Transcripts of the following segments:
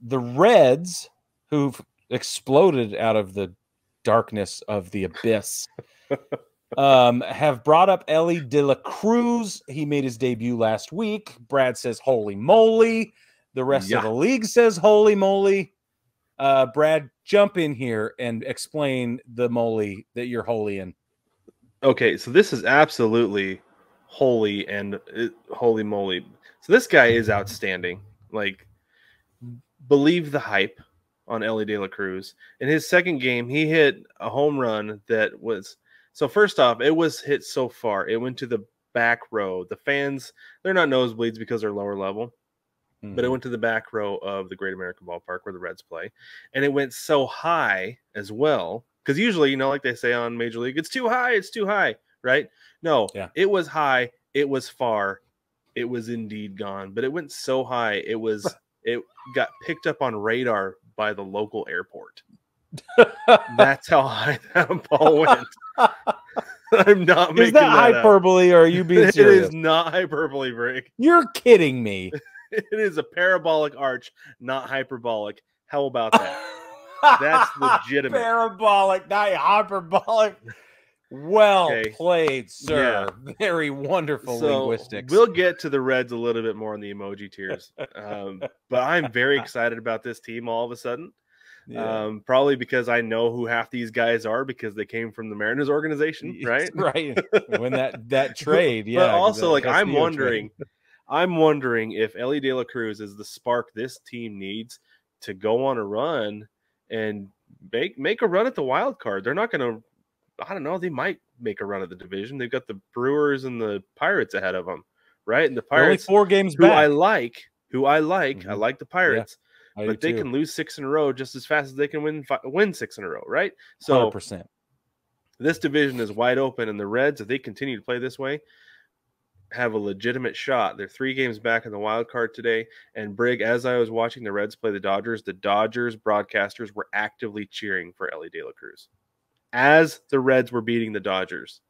the Reds, who've exploded out of the darkness of the abyss, have brought up Elly De La Cruz. He made his debut last week. Brad says, holy moly. The rest of the league says, holy moly. Brad, jump in here and explain the moly that you're holy in. Okay, so this is absolutely holy and holy moly. So this guy is outstanding. Like, believe the hype on Elly De La Cruz. In his second game, he hit a home run that was... So first off, it was hit so far. It went to the back row. The fans, they're not nosebleeds because they're lower level. But it went to the back row of the Great American Ballpark where the Reds play. And it went so high as well. Because usually, like they say on Major League, it's too high, right? No, It was high. It was far. It was indeed gone. But it went so high, it got picked up on radar by the local airport. That's how high that ball went. I'm not making that hyperbole, or are you being serious? It is not hyperbole, Brig. You're kidding me. It is a parabolic arch, not hyperbolic. How about that? That's legitimate. Parabolic, not hyperbolic. Well played, sir. Yeah. Very wonderful linguistics. We'll get to the Reds a little bit more on the emoji tiers. But I'm very excited about this team all of a sudden. Yeah. Probably because I know who half these guys are because they came from the Mariners organization, right? Right. When that trade, yeah. But also, I'm wondering if Elly De La Cruz is the spark this team needs to go on a run and make a run at the wild card. They're not going to, I don't know, they might make a run at the division. They've got the Brewers and the Pirates ahead of them, right? And the Pirates, only 4 games back. I like the Pirates. Yeah. But they can lose 6 in a row just as fast as they can win 6 in a row, right? So 100%. This division is wide open, and the Reds, if they continue to play this way, have a legitimate shot. They're 3 games back in the wild card today. And Brig, as I was watching the Reds play the Dodgers broadcasters were actively cheering for Elly De La Cruz as the Reds were beating the Dodgers.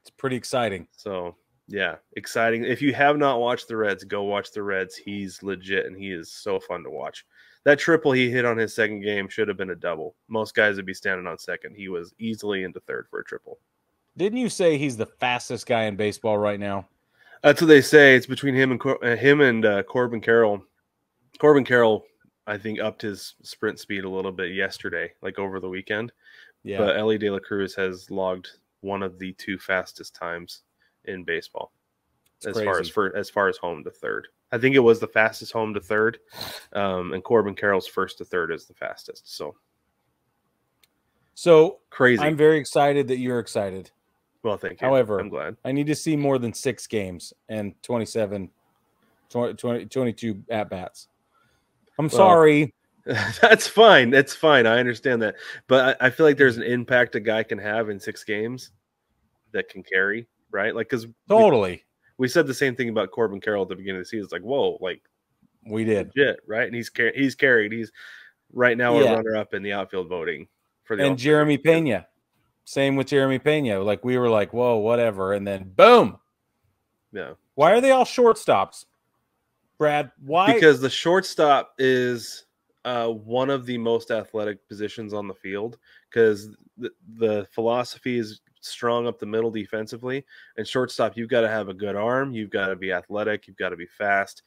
It's pretty exciting. So... yeah, exciting. If you have not watched the Reds, go watch the Reds. He's legit, and he is so fun to watch. That triple he hit on his second game should have been a double. Most guys would be standing on second. He was easily into third for a triple. Didn't you say he's the fastest guy in baseball right now? That's what they say. It's between him and Corbin Carroll. Corbin Carroll, I think, upped his sprint speed a little bit yesterday, like over the weekend. Yeah. But Elly De La Cruz has logged one of the 2 fastest times in baseball, as far as home to third. I think it was the fastest home to third, and Corbin Carroll's first to third is the fastest. So crazy. I'm very excited that you're excited. Well, thank you. However, I'm glad. I need to see more than 6 games and 22 at-bats. I'm sorry. That's fine. That's fine. I understand that. But I feel like there's an impact a guy can have in 6 games that can carry. Right, like because we said the same thing about Corbin Carroll at the beginning of the season. It's like, whoa, like we did, legit, right? And he's carried. He's right now a runner-up in the outfield voting for the. And Jeremy Pena, same with Jeremy Pena. Like we were like, whoa, whatever, and then boom. Yeah. Why are they all shortstops, Brad? Why? Because the shortstop is one of the most athletic positions on the field. Because the philosophy is strong up the middle defensively, and shortstop, you've got to have a good arm, you've got to be athletic, you've got to be fast.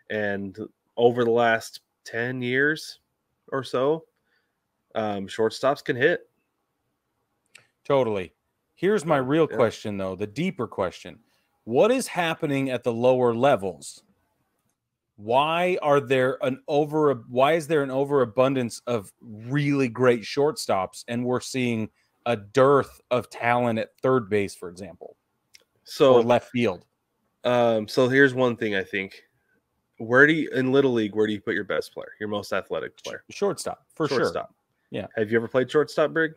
And over the last 10 years or so, shortstops can hit. Totally. Here's my real question, though, the deeper question. What is happening at the lower levels? Why is there an overabundance of really great shortstops, and we're seeing a dearth of talent at third base, for example, or left field? So here's one thing I think. In Little League, where do you put your best player, your most athletic player? Shortstop, for sure. Yeah. Have you ever played shortstop, Brig?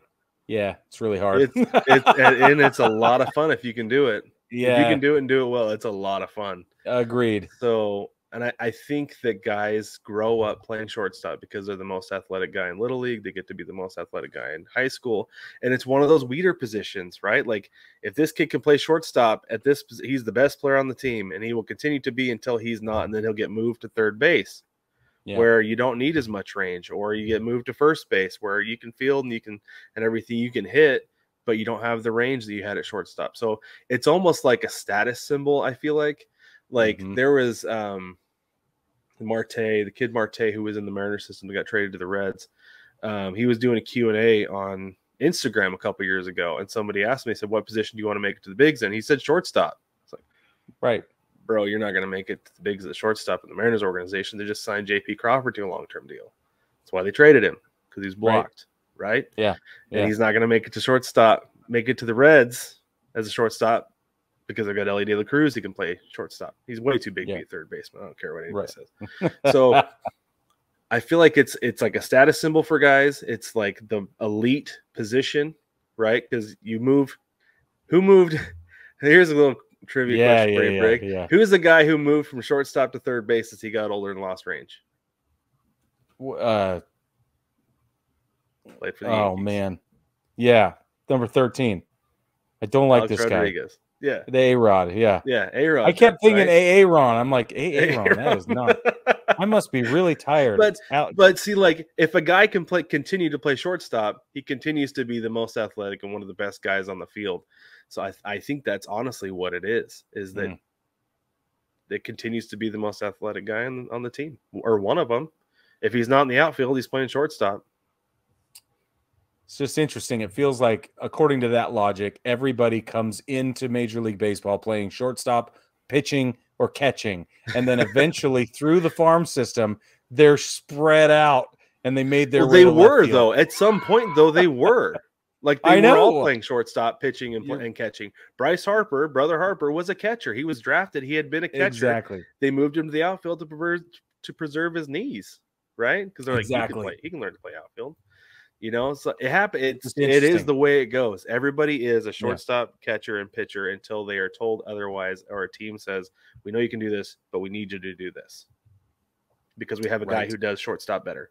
Yeah, it's really hard. It's a lot of fun if you can do it. Yeah. If you can do it and do it well, it's a lot of fun. Agreed. So, and I think that guys grow up playing shortstop because they're the most athletic guy in Little League. They get to be the most athletic guy in high school. And it's one of those weeder positions, right? Like if this kid can play shortstop at this, he's the best player on the team, and he will continue to be until he's not, and then he'll get moved to third base. Yeah. where you don't need as much range, or you get moved to first base where you can field and everything you can hit, but you don't have the range that you had at shortstop. So it's almost like a status symbol. I feel like there was the kid Marte, who was in the Mariners system that got traded to the Reds. He was doing a Q&A on Instagram a couple years ago, and somebody asked me, said, what position do you want to make it to the bigs in? He said shortstop. It's like, right, bro, you're not going to make it to the bigs at the shortstop in the Mariners organization. They just signed JP Crawford to a long-term deal. That's why they traded him, because he's blocked, right? Yeah. And he's not going to make it to shortstop, make it to the Reds as a shortstop, because I've got Elly De La Cruz. He can play shortstop. He's way too big to be a third baseman. I don't care what anybody says. So I feel like it's like a status symbol for guys. It's like the elite position, right? Because who moved? Here's a little trivia question for you, Brig. Yeah. Who is the guy who moved from shortstop to third base as he got older and lost range? Played for the Yankees. Man. Yeah. Number 13. I don't like Alex this Rodriguez. guy. Yeah. The A-Rod. Yeah. Yeah. A-Rod. I kept thinking Aaron. I'm like, Aaron. That is not. I must be really tired. But see, like, if a guy can continue to play shortstop, he continues to be the most athletic and one of the best guys on the field. So I think that's honestly what it is that it continues to be the most athletic guy on the team, or one of them. If he's not in the outfield, he's playing shortstop. It's just interesting. It feels like, according to that logic, everybody comes into Major League Baseball playing shortstop, pitching, or catching. And then eventually through the farm system, they're spread out and they made their way. They were, though. At some point, though, they were. Like, they were all playing shortstop, pitching, and catching. Bryce Harper, brother Harper, was a catcher. He was drafted. He had been a catcher. Exactly. They moved him to the outfield to preserve his knees, right? Because they're like, he can learn to play outfield. You know, so it happened. It is the way it goes. Everybody is a shortstop, catcher, and pitcher until they are told otherwise, or a team says, we know you can do this, but we need you to do this because we have a guy who does shortstop better.